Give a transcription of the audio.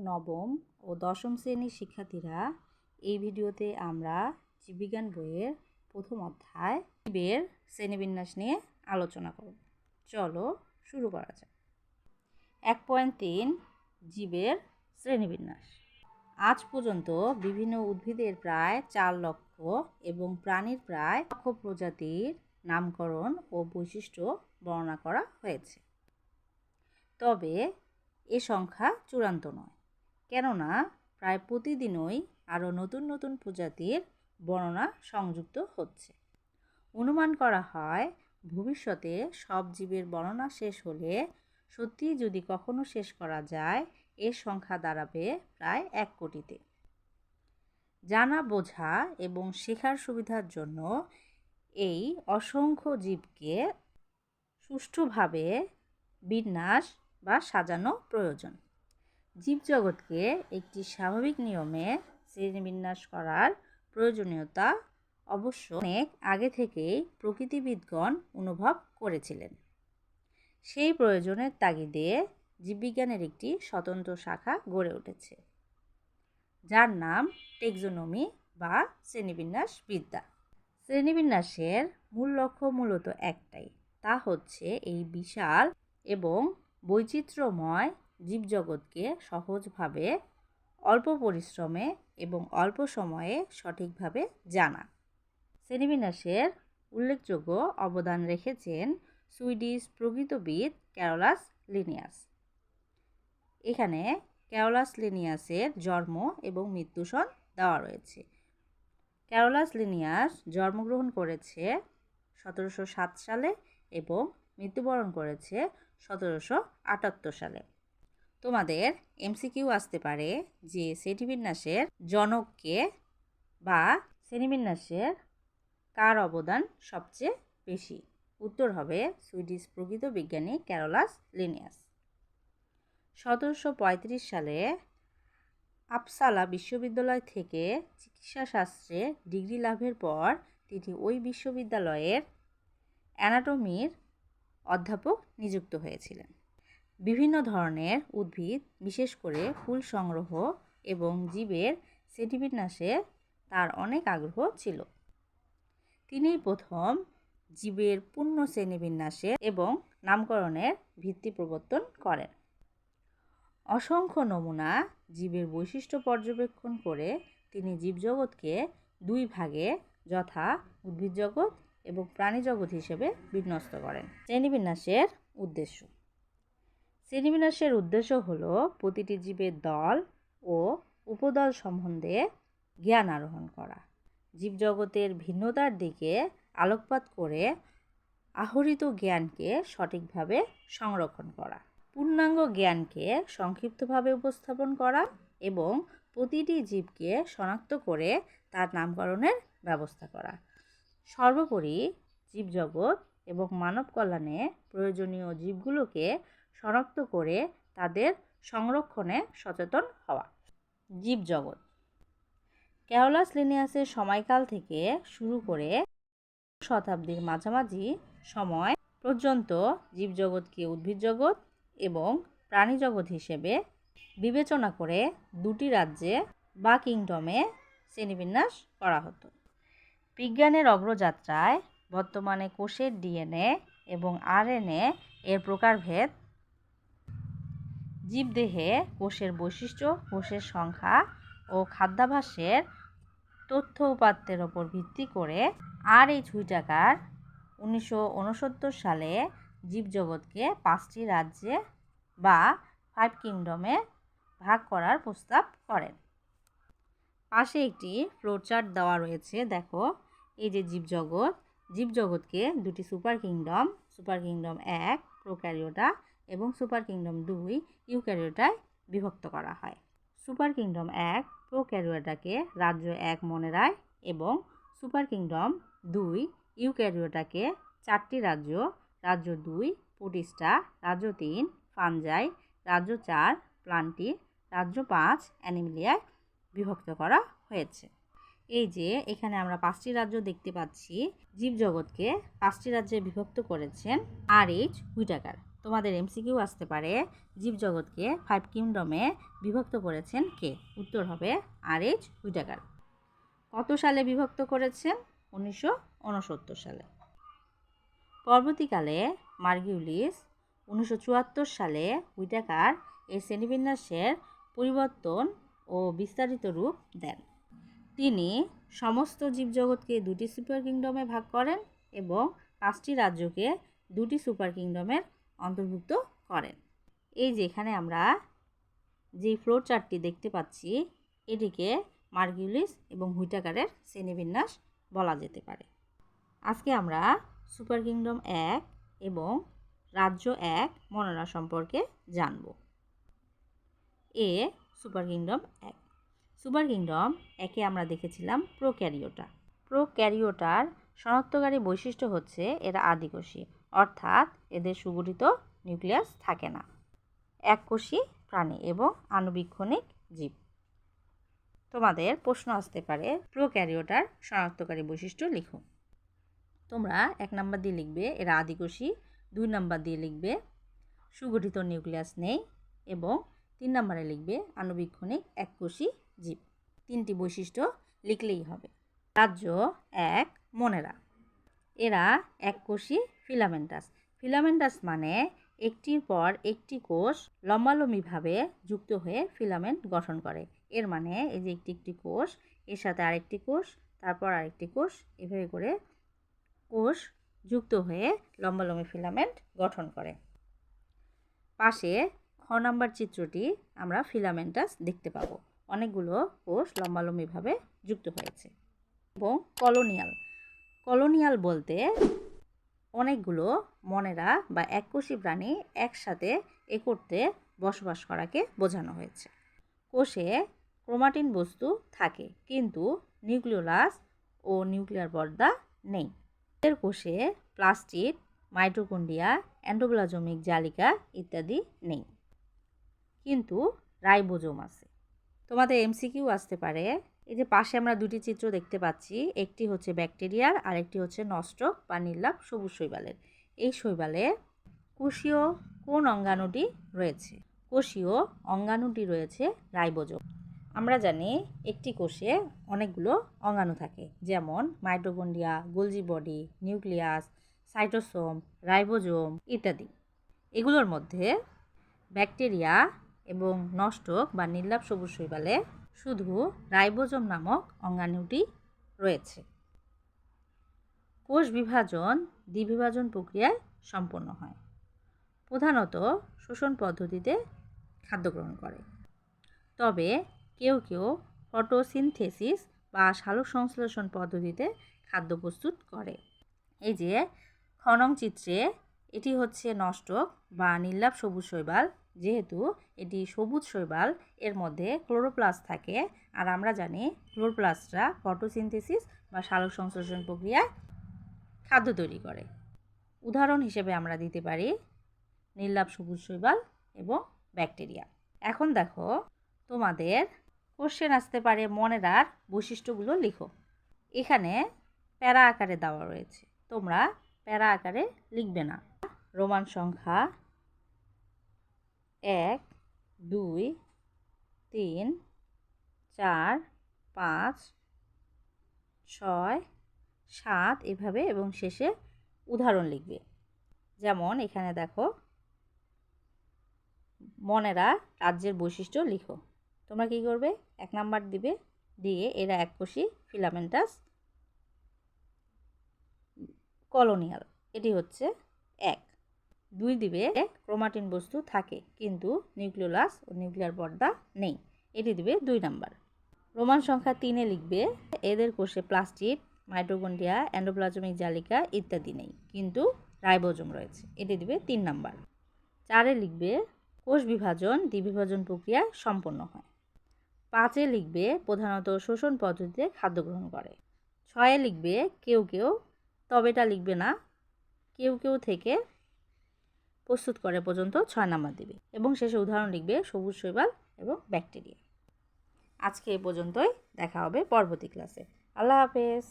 নবম ও দশম শ্রেণীর শিক্ষার্থীরা, এই ভিডিওতে আমরা জীববিজ্ঞান বইয়ের প্রথম অধ্যায় জীবের শ্রেণীবিন্যাস নিয়ে আলোচনা করব। চলো শুরু করা যাক। 1.3 জীবের শ্রেণীবিন্যাস। আজ পর্যন্ত বিভিন্ন উদ্ভিদের প্রায় 4 লক্ষ এবং প্রাণীর প্রায় 1 লক্ষ প্রজাতির নামকরণ ও বৈশিষ্ট্য বর্ণনা করা হয়েছে। তবে এ সংখ্যা চূড়ান্ত নয়, কেননা প্রায় প্রতিদিনই আরও নতুন নতুন প্রজাতির বর্ণনা সংযুক্ত হচ্ছে। অনুমান করা হয় ভবিষ্যতে সব জীবের বর্ণনা শেষ হলে, সত্যি যদি কখনো শেষ করা যায়, এর সংখ্যা দাঁড়াবে প্রায় 1 কোটিতে। জানা, বোঝা এবং শেখার সুবিধার জন্য এই অসংখ্য জীবকে সুষ্ঠুভাবে বিন্যাস বা সাজানো প্রয়োজন। জীবজগৎকে একটি স্বাভাবিক নিয়মে শ্রেণীবিন্যাস করার প্রয়োজনীয়তা অবশ্য অনেক আগে থেকেই প্রকৃতিবিদগণ অনুভব করেছিলেন। সেই প্রয়োজনের তাগিদে জীববিজ্ঞানের একটি স্বতন্ত্র শাখা গড়ে উঠেছে, যার নাম টেক্সোনমি বা শ্রেণীবিন্যাস বিদ্যা। শ্রেণীবিন্যাসের মূল লক্ষ্য মূলত একটাই, তা হচ্ছে এই বিশাল এবং বৈচিত্র্যময় জীবজগৎকে সহজভাবে, অল্প পরিশ্রমে এবং অল্প সময়ে সঠিকভাবে জানা। শ্রেণীবিন্যাসের উল্লেখযোগ্য অবদান রেখেছেন সুইডিশ প্রকৃতিবিদ ক্যারোলাস লিনিয়াস। এখানে ক্যারোলাস লিনিয়াসের জন্ম এবং মৃত্যু সন দেওয়া রয়েছে। ক্যারোলাস লিনিয়াস জন্মগ্রহণ করেছে 1707 সালে এবং মৃত্যুবরণ করেছে 1778 সালে। তোমাদের এমসিকিউ আসতে পারে যে শ্রেণীবিন্যাসের জনককে বা শ্রেণীবিন্যাসের কার অবদান সবচেয়ে বেশি? উত্তর হবে সুইডিশ প্রকৃতবিজ্ঞানী ক্যারোলাস লিনিয়াস। 1735 সালে আপসালা বিশ্ববিদ্যালয় থেকে চিকিৎসাশাস্ত্রে ডিগ্রি লাভের পর তিনি ওই বিশ্ববিদ্যালয়ের অ্যানাটমির অধ্যাপক নিযুক্ত হয়েছিলেন। বিভিন্ন ধরনের উদ্ভিদ, বিশেষ করে ফুল সংগ্রহ এবং জীবের শ্রেণীবিন্যাসে তার অনেক আগ্রহ ছিল। তিনিই প্রথম জীবের পূর্ণ শ্রেণীবিন্যাসের এবং নামকরণের ভিত্তি প্রবর্তন করেন। অসংখ্য নমুনা জীবের বৈশিষ্ট্য পর্যবেক্ষণ করে তিনি জীবজগৎকে 2 ভাগে, যথা উদ্ভিদজগৎ এবং প্রাণীজগৎ হিসেবে বিন্যস্ত করেন। শ্রেণীবিন্যাসের উদ্দেশ্য। শ্রেণীবিন্যাসের উদ্দেশ্য হল প্রতিটি জীবের দল ও উপদল সম্বন্ধে জ্ঞান আরোহণ করা, জীবজগতের ভিন্নতার দিকে আলোকপাত করে আহরিত জ্ঞানকে সঠিকভাবে সংরক্ষণ করা, পূর্ণাঙ্গ জ্ঞানকে সংক্ষিপ্তভাবে উপস্থাপন করা এবং প্রতিটি জীবকে শনাক্ত করে তার নামকরণের ব্যবস্থা করা। সর্বোপরি জীবজগৎ এবং মানব কল্যাণে প্রয়োজনীয় জীবগুলোকে শনাক্ত করে তাদের সংরক্ষণে সচেতন হওয়া। জীবজগৎ। ক্যারোলাস লিনিয়াসের সময়কাল থেকে শুরু করে শতাব্দীর মাঝামাঝি সময় পর্যন্ত জীবজগৎকে উদ্ভিদজগৎ এবং প্রাণীজগৎ হিসেবে বিবেচনা করে 2টি রাজ্যে বা কিংডমে শ্রেণীবিন্যাস করা হতো। বিজ্ঞানের অগ্রযাত্রায় বর্তমানে কোষের ডিএনএ এবং আরএনএ এর প্রকারভেদ, জীবদেহে কোষের বৈশিষ্ট্য, কোষের সংখ্যা ও খাদ্যাভ্যাসের তথ্য উপাত্তের ওপর ভিত্তি করে আর.এইচ. হুইটাকার 1969 সালে জীবজগৎকে 5টি রাজ্যে বা 5 কিংডমে ভাগ করার প্রস্তাব করেন। পাশে একটি ফ্লোচার্ট দেওয়া রয়েছে, দেখো। এই যে জীবজগৎকে 2টি super kingdom, super kingdom 1 prokaryota এবং সুপার কিংডম 2 ইউক্যারিওটায় বিভক্ত করা হয়। সুপার কিংডম 1 প্রোক্যারিওটাকে রাজ্য 1 মনেরায় এবং সুপার কিংডম 2 ইউক্যারিওটাকে 4টি রাজ্য, রাজ্য 2 প্রোটিস্টা, রাজ্য 3 ফানজাই, রাজ্য 4 প্লান্টি, রাজ্য 5 অ্যানিমেলিয়ায় বিভক্ত করা হয়েছে। এই যে এখানে আমরা 5টি রাজ্য দেখতে পাচ্ছি। জীবজগৎকে 5টি রাজ্যে বিভক্ত করেছেন আর.এইচ. হুইটাকার। তোমাদের এমসিকিউ আসতে পারে, জীবজগৎকে 5 কিংডমে বিভক্ত করেছেন কে? উত্তর হবে আর.এইচ. হুইটাকার। কত সালে বিভক্ত করেছেন? 1969 সালে। পরবর্তীকালে মার্কিউলিস 1974 সালে হুইটাকার এই শ্রেণীবিন্যাসের পরিবর্তন ও বিস্তারিত রূপ দেন। তিনি সমস্ত জীবজগৎকে 2টি সুপার কিংডমে ভাগ করেন এবং 5টি রাজ্যকে 2টি সুপার কিংডমের অন্তর্ভুক্ত করেন। এই যে এখানে আমরা যে ফ্লোর চার্টটি দেখতে পাচ্ছি, এটিকে মার্কিউলিস এবং হুইটাকারের শ্রেণীবিন্যাস বলা যেতে পারে। আজকে আমরা সুপার কিংডম 1 এবং রাজ্য 1 মনোরা সম্পর্কে জানব। এ সুপার কিংডম 1। সুপার কিংডম 1-এ আমরা দেখেছিলাম প্রোক্যারিওটা। প্রোক্যারিওটার শনাক্তকারী বৈশিষ্ট্য হচ্ছে এরা আদিকোষী, অর্থাৎ এদের সুগঠিত নিউক্লিয়াস থাকে না। এককোষী প্রাণী এবং আণুবীক্ষণিক জীব। তোমাদের প্রশ্ন আসতে পারে প্রোক্যারিওটার শনাক্তকারী বৈশিষ্ট্য লিখো। তোমরা 1 নাম্বার দিয়ে লিখবে এরা আদিকোষী, 2 নাম্বার দিয়ে লিখবে সুগঠিত নিউক্লিয়াস নেই এবং 3 নাম্বারে লিখবে আণুবীক্ষণিক এককোষী জীব। 3টি বৈশিষ্ট্য লিখলেই হবে। রাজ্য 1 মনেরা। এরা এককোষী ফিলামেন্টাস। ফিলামেন্টাস মানে একটির পর একটি কোষ লম্বালম্বিভাবে যুক্ত হয়ে ফিলামেন্ট গঠন করে। এর মানে এই যে একটি কোষ, এর সাথে আরেকটি কোষ, তারপর আরেকটি কোষ, এভাবে করে কোষ যুক্ত হয়ে লম্বালম্বি ফিলামেন্ট গঠন করে। পাশে খ নাম্বার চিত্রটি আমরা ফিলামেন্টাস দেখতে পাবো। অনেকগুলো কোষ লম্বালম্বিভাবে যুক্ত হয়েছে। এবং কলোনিয়াল। কলোনিয়াল বলতে অনেকগুলো মনেরা বা এককোষী প্রাণী একসাথে একত্রে বসবাস করাকে বোঝানো হয়েছে। কোষে ক্রোমাটিন বস্তু থাকে কিন্তু নিউক্লিওলাস ও নিউক্লিয়ার পর্দা নেই। এর কোষে প্লাস্টিড, মাইটোকন্ড্রিয়া, এন্ডোপ্লাজমিক জালিকা ইত্যাদি নেই, কিন্তু রাইবোজোম আছে। তোমাদের এমসিকিউ আসতে পারে, এই যে পাশে আমরা 2টি চিত্র দেখতে পাচ্ছি, একটি হচ্ছে ব্যাকটেরিয়ার আর একটি হচ্ছে নস্টক বা নির্লাভ সবুজ শৈবালের। এই শৈবালে কোষীয় কোন অঙ্গাণুটি রয়েছে? কোষীয় অঙ্গাণুটি রয়েছে রাইবোজোম। আমরা জানি একটি কোষে অনেকগুলো অঙ্গাণু থাকে, যেমন mitochondria, Golgi body, nucleus, cytosome, ribosome ইত্যাদি। এগুলোর মধ্যে ব্যাকটেরিয়া এবং নস্টক বা নির্লাভ সবুজ শৈবালে শুধু রাইবোজোম নামক অঙ্গাণুটি রয়েছে। কোষ বিভাজন দ্বিবিভাজন প্রক্রিয়ায় সম্পন্ন হয়। প্রধানত শোষণ পদ্ধতিতে খাদ্য গ্রহণ করে, তবে কেউ কেউ ফটোসিনথেসিস বা সালোক সংশ্লেষণ পদ্ধতিতে খাদ্য প্রস্তুত করে। এই যে খ নং চিত্রে এটি হচ্ছে নস্টক বা নির্লাভ সবুজ শৈবাল। যেহেতু এটি সবুজ শৈবাল, এর মধ্যে ক্লোরোপ্লাস্ট থাকে, আর আমরা জানি ক্লোরোপ্লাস্টরা ফটোসিনথেসিস বা সালোক সংশ্লেষণ প্রক্রিয়ায় খাদ্য তৈরি করে। উদাহরণ হিসেবে আমরা দিতে পারি নির্লাভ সবুজ শৈবাল এবং ব্যাকটেরিয়া। এখন দেখো, তোমাদের কোশ্চেন আসতে পারে মনেরার বৈশিষ্ট্যগুলো লিখো। এখানে প্যারা আকারে দেওয়া রয়েছে, তোমরা প্যারা আকারে লিখবে না। রোমান সংখ্যা 1, 2, 3, 4, 5, 6, 7 এভাবে এবং শেষে উদাহরণ লিখবে। যেমন এখানে দেখো, মনেরা রাজ্যের বৈশিষ্ট্য লিখো। তোমরা কি করবে? 1 নাম্বার দিবে, দিয়ে এরা এককোষী ফিলামেন্টাস কলোনিয়াল, এটি হচ্ছে 1। 2 দিবে ক্রোমাটিন বস্তু থাকে কিন্তু নিউক্লিওলাস ও নিউক্লিয়ার পর্দা নেই, এটি দিবে 2 নাম্বার। রোমান সংখ্যা 3-এ লিখবে এদের কোষে প্লাস্টিড, মাইটোকন্ড্রিয়া, এন্ডোপ্লাজমিক জালিকা ইত্যাদি নেই কিন্তু রাইবোজোম রয়েছে, এটি দিবে 3 নাম্বার। 4-এ লিখবে কোষ বিভাজন দ্বিবিভাজন প্রক্রিয়ায় সম্পন্ন হয়। 5-এ লিখবে প্রধানত শোষণ পদ্ধতিতে খাদ্য গ্রহণ করে। 6-এ লিখবে কেউ কেউ, তবেটা লিখবে না, কেউ কেউ থেকে প্রস্তুত করে পর্যন্ত 6 নাম্বার দিবে এবং শেষে উদাহরণ লিখবে সবুজ শৈবাল এবং ব্যাকটেরিয়া। আজকে এ পর্যন্তই, দেখা হবে পরবর্তী ক্লাসে। আল্লাহ হাফেজ।